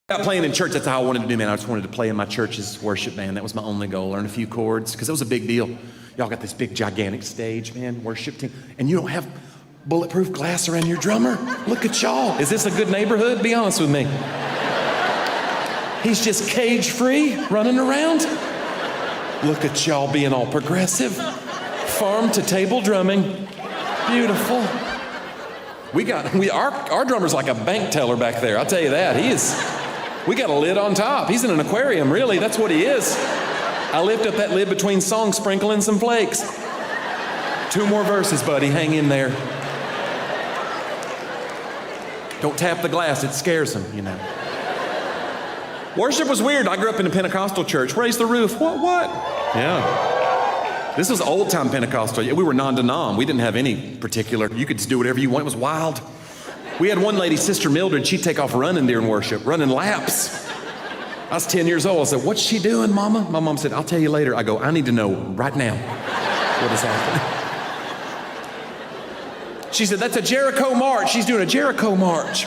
Got playing in church, that's how I wanted to do, man. I just wanted to play in my church's worship band. That was my only goal, learn a few chords, because it was a big deal. Y'all got this big, gigantic stage, man, worship team, and you don't have bulletproof glass around your drummer? Look at y'all. Is this a good neighborhood? Be honest with me. He's just cage-free, running around. Look at y'all being all progressive. Farm to table drumming. Beautiful. Our drummer's like a bank teller back there, I'll tell you that. We got a lid on top. He's in an aquarium, really. That's what he is. I lift up that lid between songs, sprinkling some flakes. 2 more verses, buddy. Hang in there. Don't tap the glass. It scares him, you know. Worship was weird. I grew up in a Pentecostal church. Raise the roof. What? Yeah. This was old-time Pentecostal. We were non-denom. We didn't have any particular. You could just do whatever you want. It was wild. We had one lady, Sister Mildred, she'd take off running during worship, running laps. I was 10 years old. I said, "What's she doing, Mama?" My mom said, "I'll tell you later." I go, "I need to know right now what is happening." She said, "That's a Jericho march. She's doing a Jericho march."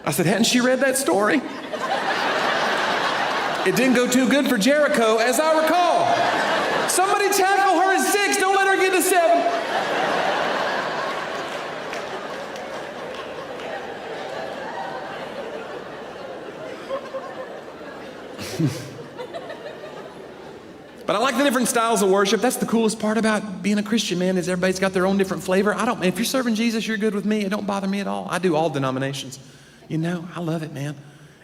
I said, "Hadn't she read that story?" It didn't go too good for Jericho, as I recall. Somebody tackle her at 6. Don't let her get to 7. But I like the different styles of worship. That's the coolest part about being a Christian, man, is everybody's got their own different flavor. If you're serving Jesus, you're good with me. It don't bother me at all. I do all denominations. You know, I love it, man.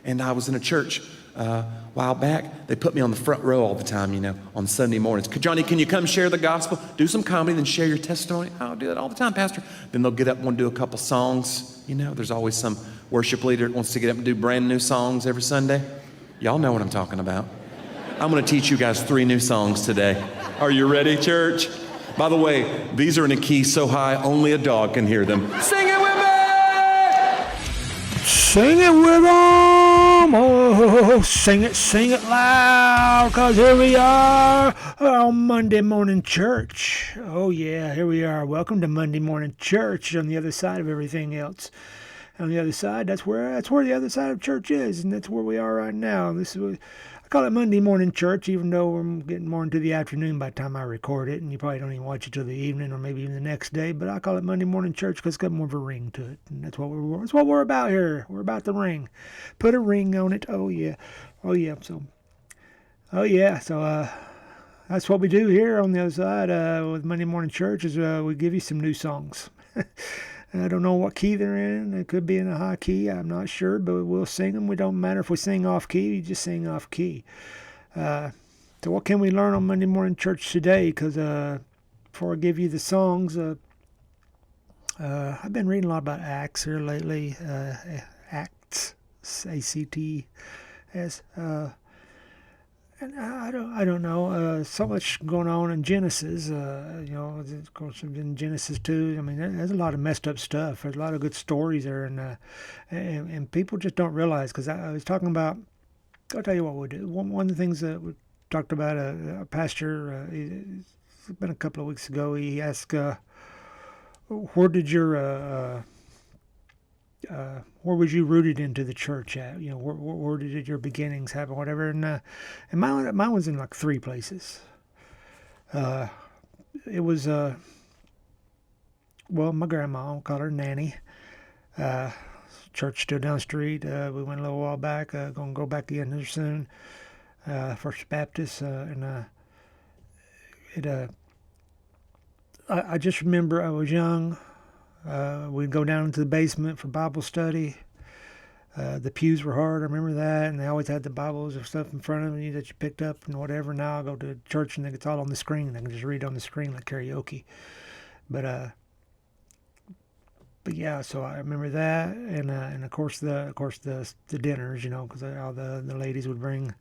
And I was in a church a while back. They put me on the front row all the time, you know, on Sunday mornings. "Johnny, can you come share the gospel? Do some comedy, then share your testimony." "I'll do that all the time, Pastor." Then they'll get up and want to do a couple songs. You know, there's always some worship leader that wants to get up and do brand new songs every Sunday. Y'all know what I'm talking about. I'm going to teach you guys 3 new songs today. Are you ready, church? By the way, these are in a key so high, only a dog can hear them. Sing it with me! Sing it with them! Oh, sing it loud, because here we are on Monday morning church. Oh, yeah, here we are. Welcome to Monday morning church on the other side of everything else. On the other side, that's where the other side of church is, and that's where we are right now. This is I call it Monday morning church, even though we're getting more into the afternoon by the time I record it, and you probably don't even watch it till the evening or maybe even the next day. But I call it Monday morning church because it's got more of a ring to it, and that's what we're about here. We're about the ring. Put a ring on it. Oh yeah. So that's what we do here on the other side with Monday morning church. Is we give you some new songs. I don't know what key they're in. It could be in a high key. I'm not sure, but we'll sing them. We don't matter if we sing off key. We just sing off key. So what can we learn on Monday morning church today? Because before I give you the songs, I've been reading a lot about Acts here lately. Acts, A-C-T-S. And I don't know. So much going on in Genesis. Of course, in Genesis 2. I mean, there's a lot of messed up stuff. There's a lot of good stories there, and people just don't realize. Because I was talking about. I'll tell you what we'll do. One of the things that we talked about, a pastor. It's been a couple of weeks ago. He asked, "Where did your where was you rooted into the church at? You know, where did your beginnings happen, whatever?" And mine was in like 3 places. It was my grandma, I'll call her Nanny. Church still down the street. We went a little while back. Gonna go back again here soon. First Baptist, I just remember I was young. We'd go down into the basement for Bible study. The pews were hard, I remember that, and they always had the Bibles or stuff in front of you that you picked up and whatever. Now I go to church and it's all on the screen. I can just read on the screen like karaoke. But yeah, so I remember that, and of course the dinners, you know, because all the ladies would bring,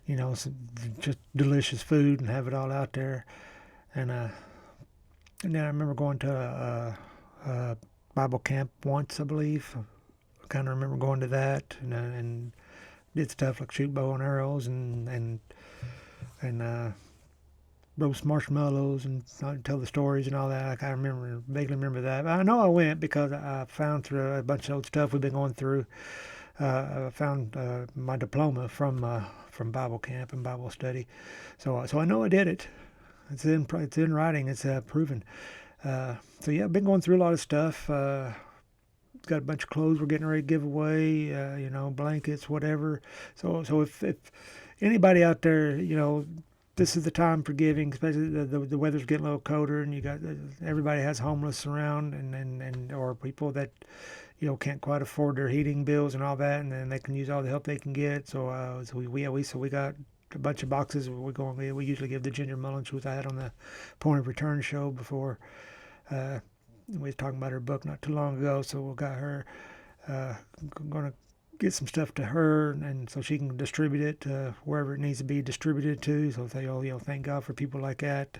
you know, some just delicious food and have it all out there, and then I remember going to Bible camp once, I believe. I kind of remember going to that and did stuff like shoot bow and arrows and roast marshmallows and tell the stories and all that. I kind of vaguely remember that. But I know I went because I found through a bunch of old stuff we've been going through I found my diploma from Bible camp and Bible study, so I know I did it. It's in writing. It's proven. So yeah, I've been going through a lot of stuff. Got a bunch of clothes we're getting ready to give away. Blankets, whatever. So if anybody out there, this is the time for giving, especially the weather's getting a little colder, and you got everybody has homeless around, and or people that can't quite afford their heating bills and all that, and then they can use all the help they can get. So we got a bunch of boxes. We usually give the Ginger Mullins, who I had on the Point of Return show before. We was talking about her book not too long ago, so we got her. Going to get some stuff to her, and so she can distribute it wherever it needs to be distributed to. So thank God for people like that.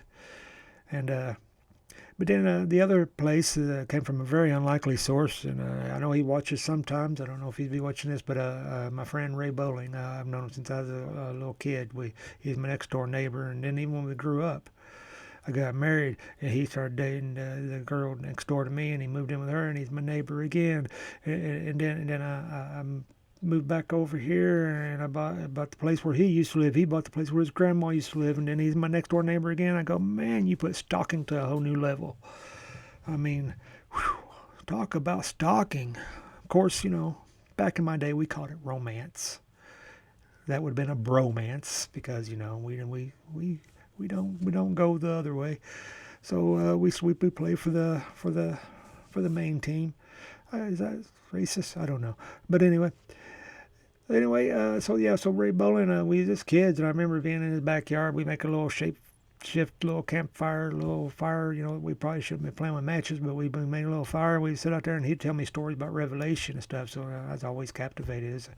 And but then the other place came from a very unlikely source, and I know he watches sometimes. I don't know if he'd be watching this, but my friend Ray Bowling, I've known him since I was a little kid. He's my next door neighbor, and then even when we grew up, I got married, and he started dating the girl next door to me, and he moved in with her, and he's my neighbor again. And then I moved back over here, and I bought the place where he used to live. He bought the place where his grandma used to live, and then he's my next door neighbor again. I go, man, you put stalking to a whole new level. I mean, talk about stalking. Of course, back in my day, we called it romance. That would have been a bromance, because we don't go the other way. So we play for the main team. Is that racist? I don't know. But anyway, so Ray Bowling, we just kids, and I remember being in his backyard. We make a little shift, little campfire, little fire. We probably shouldn't be playing with matches, but we made a little fire. We sit out there, and he'd tell me stories about Revelation and stuff. So I was always captivated.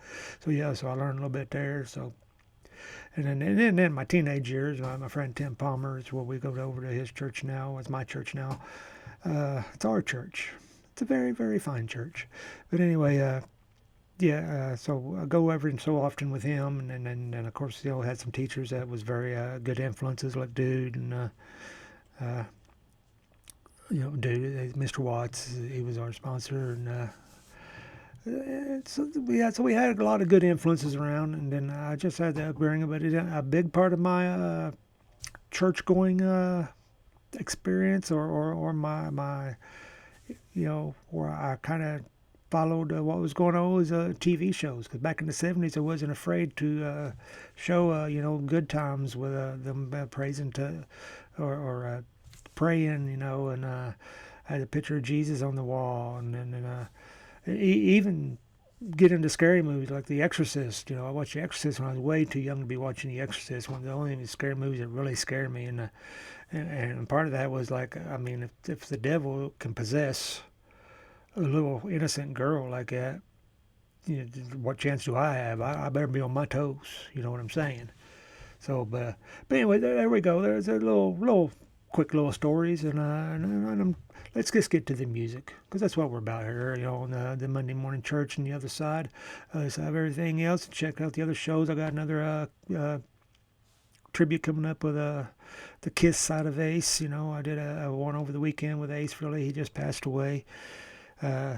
So I learned a little bit there. So. And then my teenage years, my friend Tim Palmer is where we go over to his church now. It's my church now. It's our church. It's a very, very fine church. But anyway, so I go every so often with him, and of course, had some teachers that was very good influences, like Dude, and Dude, Mr. Watts. He was our sponsor, and. So we had a lot of good influences around, and then I just had the upbringing. But a big part of my church going experience, or my where I kind of followed what was going on, was TV shows. Because back in the 70s, I wasn't afraid to show good times with them praising or praying, and I had a picture of Jesus on the wall, and then. Even get into scary movies like The Exorcist. I watched The Exorcist when I was way too young to be watching The Exorcist. One of the only scary movies that really scared me, and part of that was like, I mean, if the devil can possess a little innocent girl like that, what chance do I have? I better be on my toes. You know what I'm saying? So, but anyway, there we go. There's a little quick little stories, and let's just get to the music, because that's what we're about here, on the Monday morning church and the other side. So I have everything else. Check out the other shows. I got another tribute coming up with the Kiss side of Ace. I did a one over the weekend with Ace. Really, he just passed away.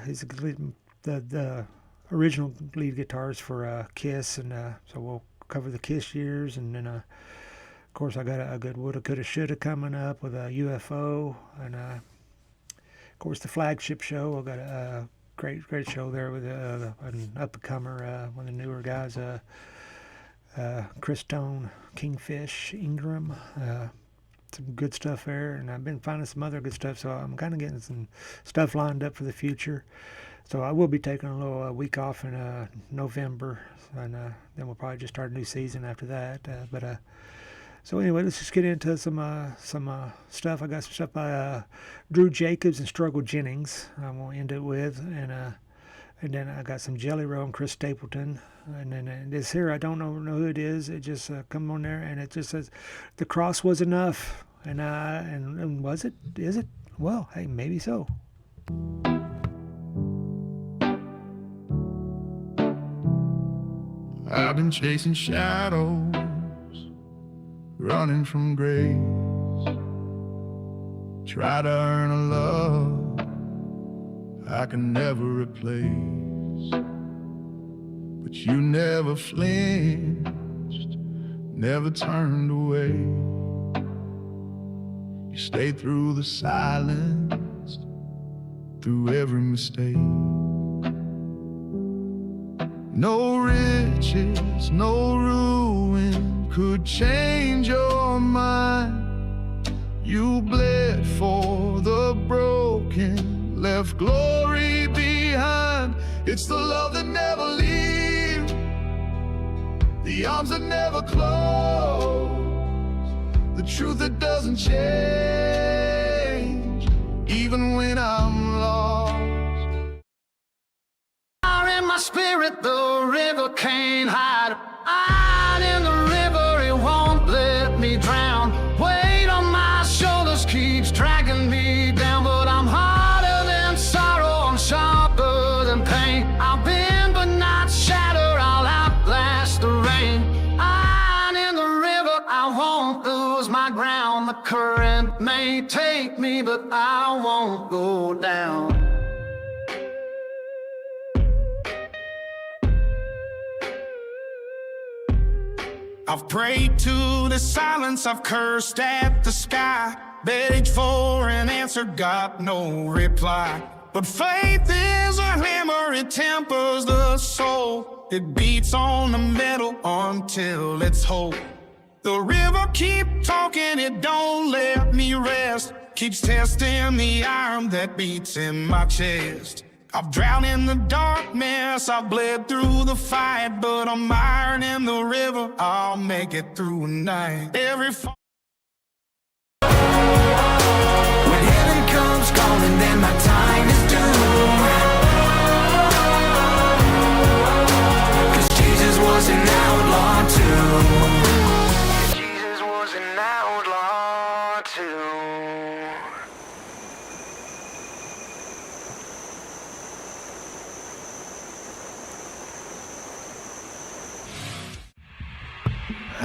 He's the original lead guitarist for Kiss, and so we'll cover the Kiss years, and then. Of course, I got a good woulda, coulda, shoulda coming up with a UFO, and of course the flagship show. I got a great show there with an up-and-comer, one of the newer guys, Chris Stone, Kingfish, Ingram. Some good stuff there, and I've been finding some other good stuff, so I'm kind of getting some stuff lined up for the future. So I will be taking a little week off in November, and then we'll probably just start a new season after that. So anyway, let's just get into some stuff. I got some stuff by Drew Jacobs and Struggle Jennings. I'm gonna end it with, and then I got some Jelly Roll and Chris Stapleton, and then this here, I don't know who it is. It just come on there, and it just says, "The cross was enough," and was it? Is it? Well, hey, maybe so. I've been chasing shadows, running from grace. Try to earn a love I can never replace. you never flinched, never turned away. You stayed through the silence, through every mistake. No riches, no ruin could change your mind. You bled for the broken, left glory behind. It's the love that never leaves, the arms that never close, the truth that doesn't change, even when I'm lost. Fire in my spirit, the river can't hide. Out in the river, it won't let me drown. Weight on my shoulders keeps dragging me down, but I'm harder than sorrow, I'm sharper than pain. I'll bend but not shatter, I'll outlast the rain. Out in the river, I won't lose my ground. The current may take me, but I won't go down. I've prayed to the silence, I've cursed at the sky, begged for an answer, got no reply. But faith is a hammer, it tempers the soul. It beats on the metal until it's whole. The river keep talking, it don't let me rest. Keeps testing the iron that beats in my chest. I've drowned in the darkness, I've bled through the fight, but I'm iron in the river, I'll make it through the night. Every When heaven comes calling, then my time is due. 'Cause Jesus was an outlaw too. Jesus was an outlaw too.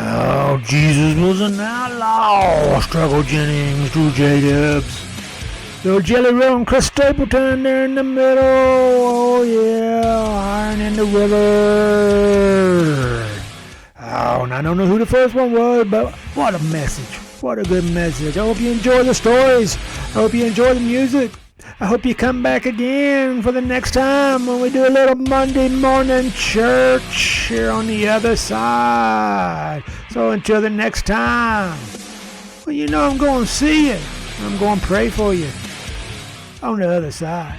Oh, Jesus was an outlaw. Struggle Jennings, Drew Jacobs. Little Jelly Roll and Chris Stapleton there in the middle. Oh, yeah. Iron in the river. Oh, and I don't know who the first one was, but what a message. What a good message. I hope you enjoy the stories. I hope you enjoy the music. I hope you come back again for the next time when we do a little Monday morning church here on the other side. So until the next time, well, you know I'm going to see you. I'm going to pray for you on the other side.